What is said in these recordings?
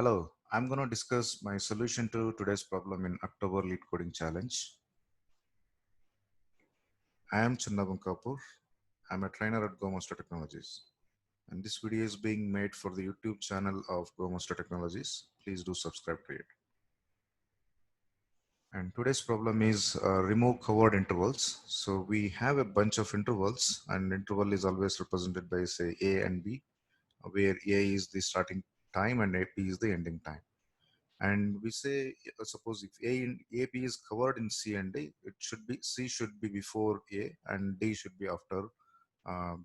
Hello, I'm going to discuss my solution to today's problem in October Lead Coding Challenge. I am Chandaban Kapoor. I'm a trainer at Go Master Technologies. And this video is being made for the YouTube channel of Go Master Technologies. Please do subscribe to it. And today's problem is remove covered intervals. So we have a bunch of intervals, and interval is always represented by say A and B, where A is the starting time and B is the ending time. And we say suppose if AB is covered in C and D, it should be C should be before A and D should be after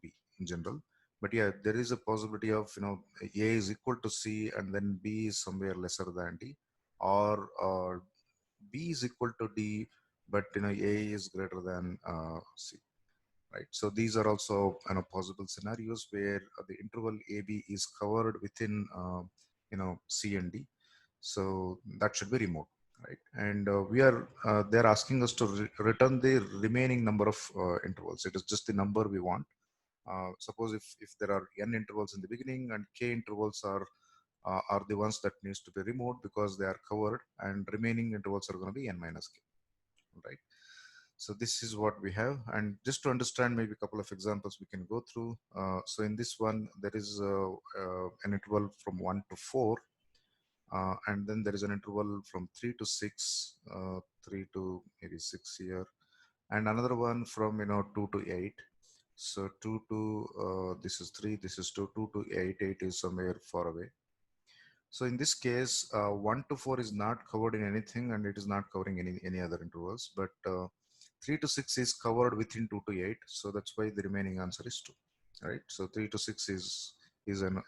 B in general. But yeah, there is a possibility of A is equal to C and then B is somewhere lesser than D, or B is equal to D, but A is greater than C, right? So these are also possible scenarios where the interval AB is covered within C and D. So that should be removed, right? And they're asking us to return the remaining number of intervals. It is just the number we want. Suppose if there are n intervals in the beginning and k intervals are the ones that needs to be removed because they are covered, and remaining intervals are going to be n minus k, right? So this is what we have, and just to understand maybe a couple of examples we can go through. So in this one, there is an interval from 1 to 4, and then there is an interval from 3 to 6, 3 to maybe 6 here, and another one from 2 to 8. So 2 to this is 3, this is 2, 2 to 8, 8 is somewhere far away. So in this case, 1 to 4 is not covered in anything, and it is not covering any other intervals, but 3 to 6 is covered within 2 to 8. So that's why the remaining answer is 2, right? So 3 to 6 is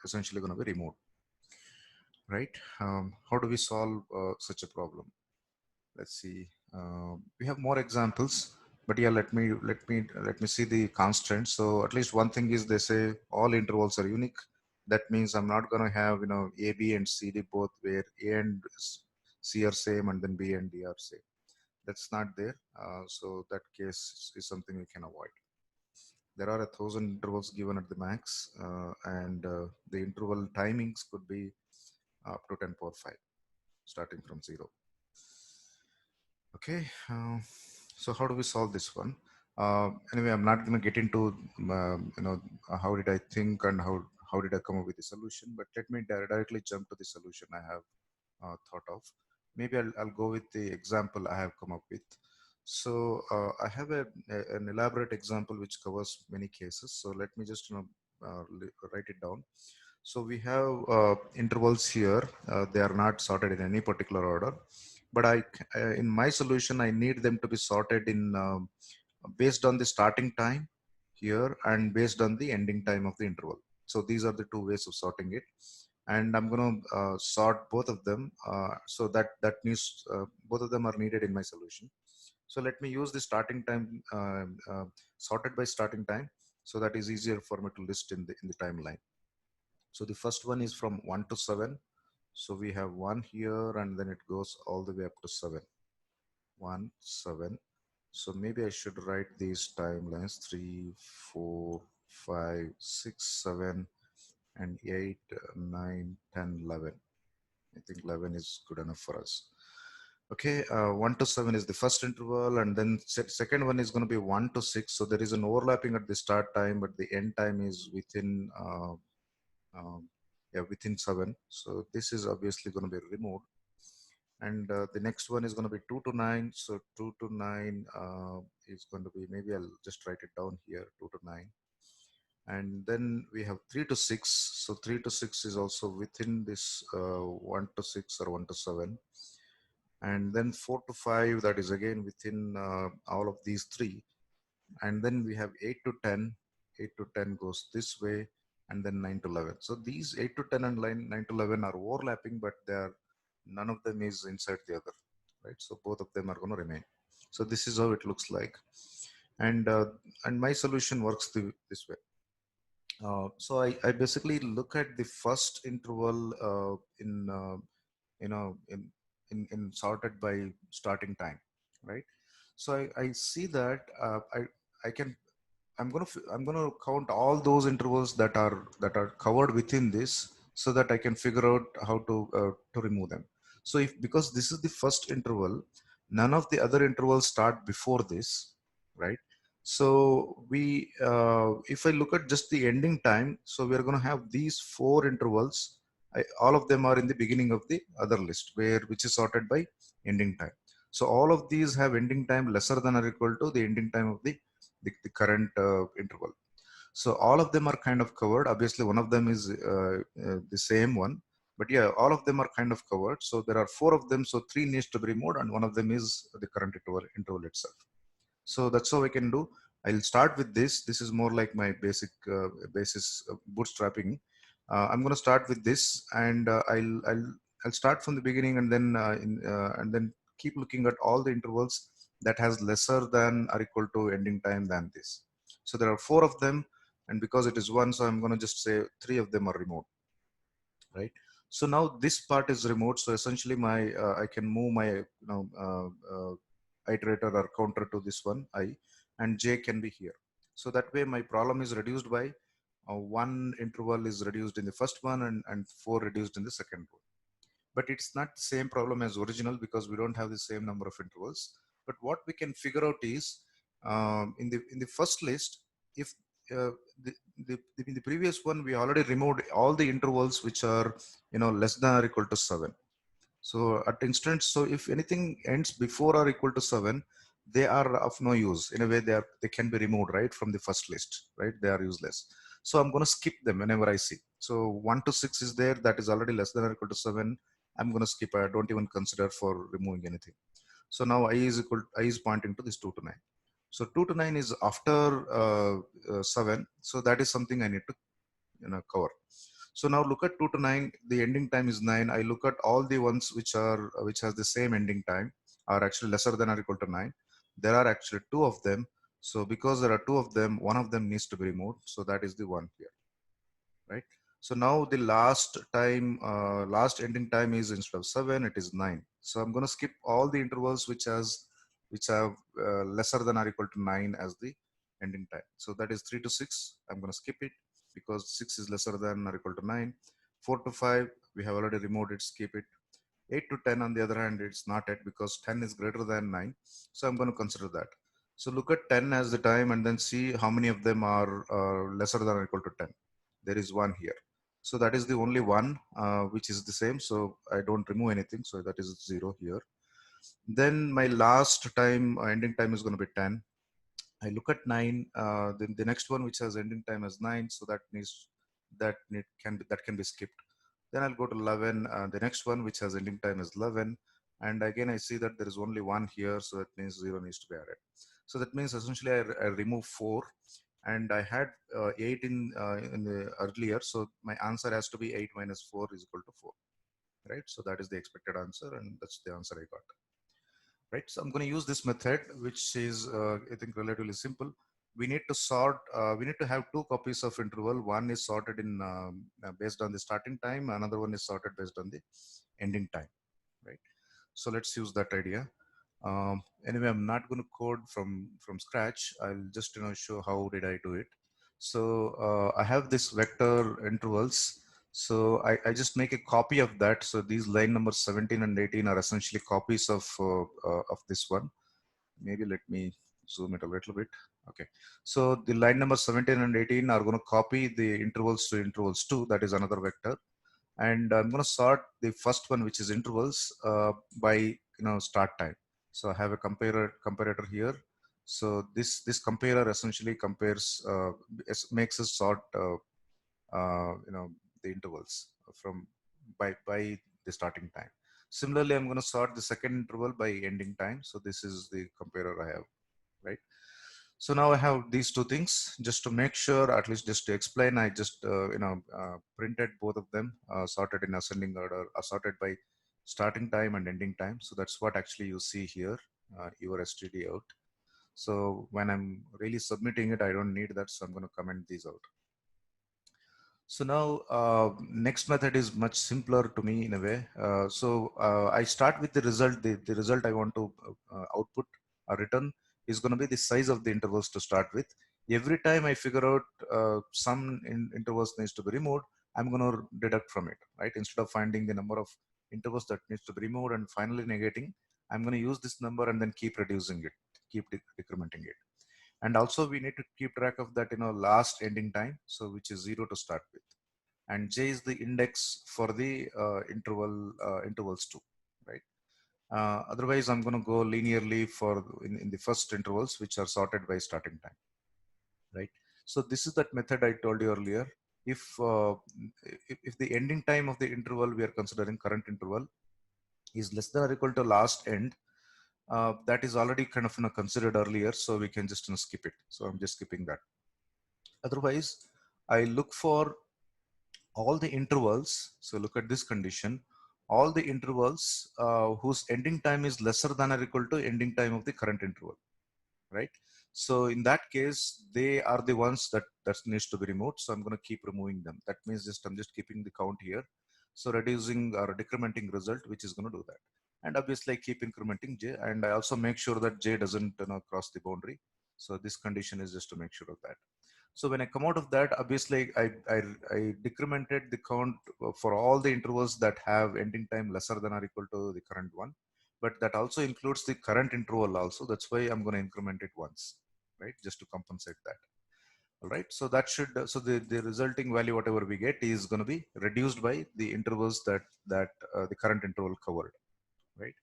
essentially going to be removed, right? How do we solve such a problem? Let's see. We have more examples, but yeah, let me see the constraints. So at least one thing is they say all intervals are unique. That means I'm not going to have A, B, and C, D both where A and C are same and then B and D are same. That's not there. So that case is something we can avoid. There are 1,000 intervals given at the max, and the interval timings could be up to 10 power 5, starting from 0. Okay, so how do we solve this one? Anyway, I'm not going to get into how did I think and how did I come up with the solution, but let me directly jump to the solution I have thought of. Maybe I'll go with the example I have come up with. So I have an elaborate example which covers many cases. So let me just write it down. So we have intervals here. They are not sorted in any particular order, but in my solution, I need them to be sorted in based on the starting time here and based on the ending time of the interval. So these are the two ways of sorting it, and I'm going to sort both of them. So that needs both of them are needed in my solution. So let me use the starting time sorted by starting time, so that is easier for me to list in the timeline. So the first one is from 1 to 7. So we have 1 here, and then it goes all the way up to 7. 1, 7. So maybe I should write these timelines 3, 4, 5, 6, 7, and 8, 9, 10, 11. I think 11 is good enough for us. Okay, 1 to 7 is the first interval, and then second one is going to be 1 to 6. So there is an overlapping at the start time, but the end time is within within 7. So this is obviously going to be removed. And the next one is going to be 2 to 9. So 2 to 9 is going to be, maybe I'll just write it down here, 2 to 9. And then we have 3 to 6. So 3 to 6 is also within this 1 to 6 or 1 to 7. And then 4 to 5, that is again within all of these three. And then we have 8 to 10. 8 to 10 goes this way, and then 9 to 11. So these 8 to 10 and 9 to 11 are overlapping, but they are, none of them is inside the other, right? So both of them are going to remain. So this is how it looks like. And my solution works this way. So I basically look at the first interval in sorted by starting time, right? So I see that I can, I'm going to count all those intervals that are covered within this. so that I can figure out how to remove them. So if, because this is the first interval, none of the other intervals start before this, right? So we, if I look at just the ending time, so we are going to have these four intervals. All of them are in the beginning of the other list, where which is sorted by ending time. So all of these have ending time lesser than or equal to the ending time of the current interval. So all of them are kind of covered. Obviously, one of them is the same one, but yeah, all of them are kind of covered. So there are four of them. So three needs to be removed, and one of them is the current interval itself. So that's how I can do. I'll start with this. This is more like my basic basis bootstrapping. I'm going to start with this, and I'll start from the beginning, and then and then keep looking at all the intervals that has lesser than or equal to ending time than this. So there are four of them, and because it is one, so I'm going to just say three of them are removed, right? So now this part is removed. So essentially, my I can move my iterator or counter to this one I, and j can be here. So that way my problem is reduced by one interval is reduced in the first one, and four reduced in the second one. But it's not the same problem as original because we don't have the same number of intervals. But what we can figure out is, in the first list, if uh, the, in the previous one we already removed all the intervals which are less than or equal to 7. So at instance, so if anything ends before or equal to 7, they are of no use. In a way, they can be removed right from the first list, right? They are useless. So I'm going to skip them whenever I see. So 1 to 6 is there, that is already less than or equal to 7. I'm going to skip. I don't even consider for removing anything. So now I is pointing to this 2 to 9. So 2 to 9 is after 7. So that is something I need to cover. So now look at 2 to 9, the ending time is 9. I look at all the ones which has the same ending time, are actually lesser than or equal to 9. There are actually two of them. So because there are two of them, one of them needs to be removed. So that is the one here, right? So now the last ending time is, instead of 7, it is 9. So I'm going to skip all the intervals which have lesser than or equal to 9 as the ending time. So that is 3 to 6. I'm going to skip it because 6 is lesser than or equal to 9. 4 to 5, we have already removed it, skip it. 8 to 10, on the other hand, it's not it because 10 is greater than 9. So I'm going to consider that. So look at 10 as the time and then see how many of them are lesser than or equal to 10. There is one here. So that is the only one which is the same. So I don't remove anything. So that is 0 here. Then my last time, ending time is going to be 10. I look at 9. Then the next one which has ending time as 9. So that can be skipped. Then I'll go to 11. The next one which has ending time is 11. And again, I see that there is only one here. So that means 0 needs to be added. So that means essentially I remove 4. And I had 8 in the earlier. So my answer has to be 8 minus 4 is equal to 4. Right. So that is the expected answer. And that's the answer I got. Right. So I'm going to use this method, which is, I think, relatively simple. We need to sort, we need to have two copies of interval. One is sorted in based on the starting time. Another one is sorted based on the ending time, right? So let's use that idea. Anyway, I'm not going to code from scratch. I'll just show how did I do it. So I have this vector intervals. So I just make a copy of that. So these line numbers 17 and 18 are essentially copies of this one. Maybe let me zoom it a little bit. Okay. So the line number 17 and 18 are going to copy the intervals to intervals 2. That is another vector. And I'm going to sort the first one, which is intervals, by start time. So I have a comparator here. So this comparer essentially compares, makes us sort the intervals from by the starting time. Similarly, I'm going to sort the second interval by ending time. So this is the comparer I have, right? So now I have these two things. Just to make sure, at least just to explain, I just printed both of them, sorted in ascending order, sorted by starting time and ending time. So that's what actually you see here, your std out. So when I'm really submitting it, I don't need that, so I'm going to comment these out. So now next method is much simpler to me in a way. I start with the result. The result I want to output or return is going to be the size of the intervals to start with. Every time I figure out some intervals needs to be removed, I'm going to deduct from it, right? Instead of finding the number of intervals that needs to be removed and finally negating, I'm going to use this number and then keep reducing it, keep decrementing it. And also we need to keep track of that, last ending time. So which is 0 to start with. And J is the index for the intervals too, right? Otherwise, I'm going to go linearly for in the first intervals, which are sorted by starting time, right? So this is that method I told you earlier. If, uh, if the ending time of the interval we are considering current interval is less than or equal to last end, that is already kind of considered earlier, so we can just skip it. So I'm just skipping that. Otherwise, I look for all the intervals. So look at this condition. All the intervals whose ending time is lesser than or equal to ending time of the current interval, right? So in that case, they are the ones that needs to be removed. So I'm going to keep removing them. That means I'm just keeping the count here. So reducing or decrementing result, which is going to do that. And obviously I keep incrementing J, and I also make sure that J doesn't cross the boundary. So this condition is just to make sure of that. So when I come out of that, obviously I decremented the count for all the intervals that have ending time lesser than or equal to the current one. But that also includes the current interval also. That's why I'm going to increment it once, right? Just to compensate that. All right. So that should, so the resulting value, whatever we get, is going to be reduced by the intervals that the current interval covered, right?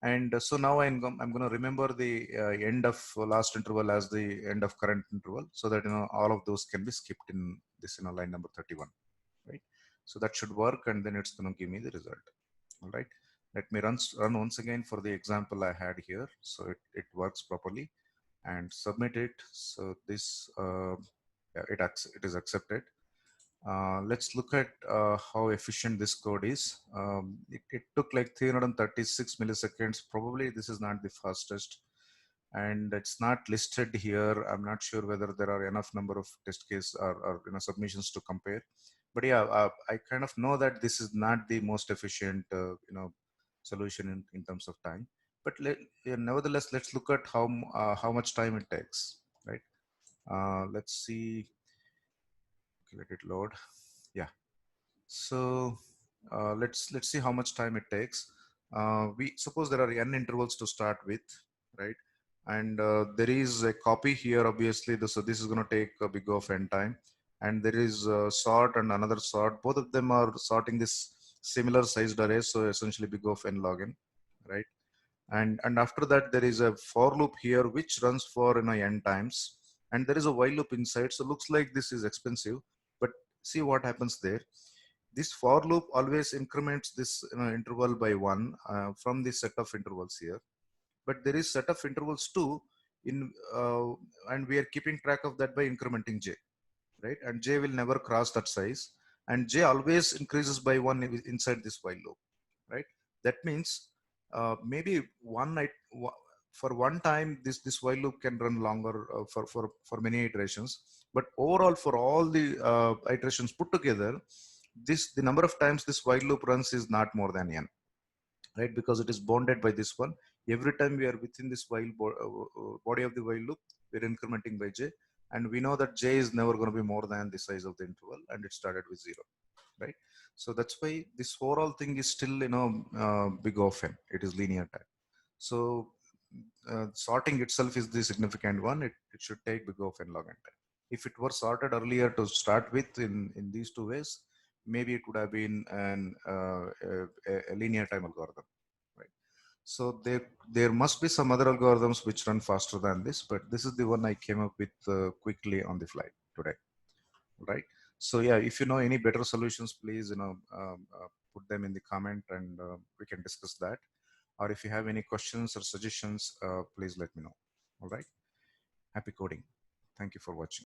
And so now I'm going to remember the end of last interval as the end of current interval, so that all of those can be skipped in this line number 31, right? So that should work, and then it's going to give me the result. All right. Let me run once again for the example I had here, so it works properly, and submit it. So this yeah, it is accepted. Let's look at how efficient this code is. It took like 336 milliseconds. Probably this is not the fastest, and it's not listed here. I'm not sure whether there are enough number of test case or submissions to compare. But yeah, I kind of know that this is not the most efficient solution in terms of time. But yeah, nevertheless, let's look at how much time it takes, right? Let's see. Okay, let it load. Yeah. So let's see how much time it takes. We suppose there are n intervals to start with, right? And there is a copy here, obviously. So this is going to take a big of n time. And there is a sort and another sort. Both of them are sorting this similar sized array. So essentially big of n log n, right? And after that, there is a for loop here, which runs for n times. And there is a while loop inside. So looks like this is expensive, but see what happens there. This for loop always increments this interval by one from the set of intervals here, but there is set of intervals too in and we are keeping track of that by incrementing J, right? And J will never cross that size, and J always increases by one inside this while loop, right? That means maybe for one time this while loop can run longer for many iterations, but overall for all the iterations put together, the number of times this while loop runs is not more than n, right? Because it is bounded by this one. Every time we are within this body of the while loop, we're incrementing by J, and we know that J is never going to be more than the size of the interval, and it started with 0, right? So that's why this overall thing is still big of n. It is linear time. So sorting itself is the significant one. It should take big of n log n time. If it were sorted earlier to start with in these two ways, maybe it would have been a linear time algorithm, right? So there must be some other algorithms which run faster than this, but this is the one I came up with quickly on the fly today, right? So yeah, if you know any better solutions, please put them in the comment, and we can discuss that. Or if you have any questions or suggestions, please let me know. All right. Happy coding. Thank you for watching.